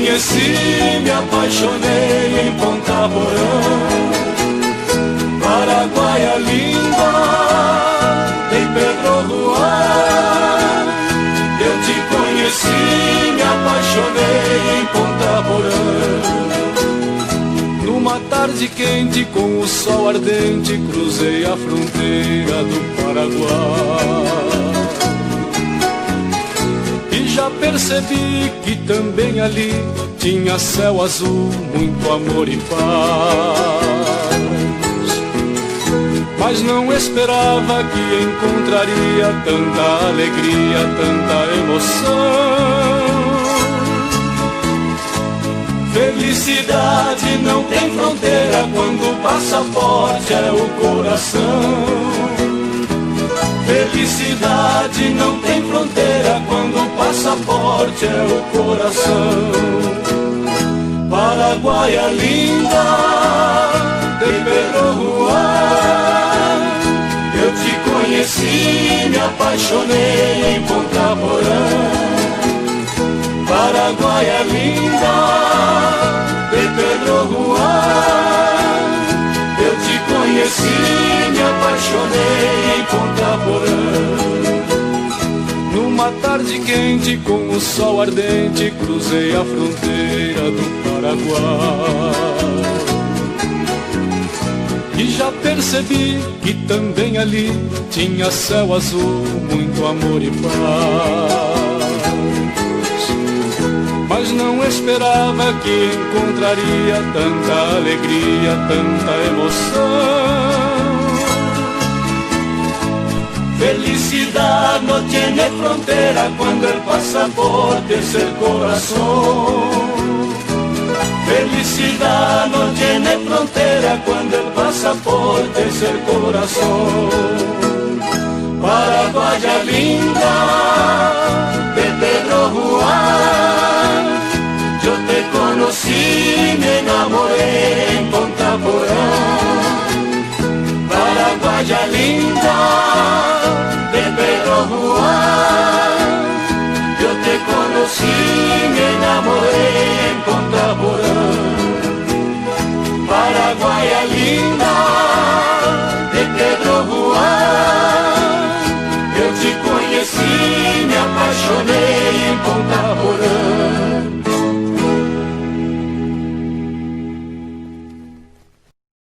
conheci, me apaixonei em Ponta Porã. Paraguaia linda, em Pedro Juan. Eu te conheci, me apaixonei em Ponta Porã. Numa tarde quente com o sol ardente, cruzei a fronteira do Paraguai. E já percebi que também ali tinha céu azul, muito amor e paz. Mas não esperava que encontraria tanta alegria, tanta emoção. Felicidade não tem fronteira quando o passaporte é o coração. Felicidade não tem fronteira quando o passaporte é o coração. Paraguaia linda, de Pedro Juan. Eu te conheci, me apaixonei em Ponta Porã. Paraguaia linda, de Pedro Juan. Eu te conheci, me apaixonei em Ponta Porã. Numa tarde quente com o sol ardente, cruzei a fronteira do Paraguai. E já percebi que também ali tinha céu azul, muito amor e paz. Mas não esperava que encontraria tanta alegria, tanta emoção. Felicidad no tiene frontera cuando el pasaporte es el corazón. Felicidad no tiene frontera cuando el pasaporte es el corazón. Paraguaya linda, de Pedro Juan. Yo te conocí, me enamoré en Ponta Porã. Paraguaya linda, de Pedro Juan. Yo te conocí, me enamoré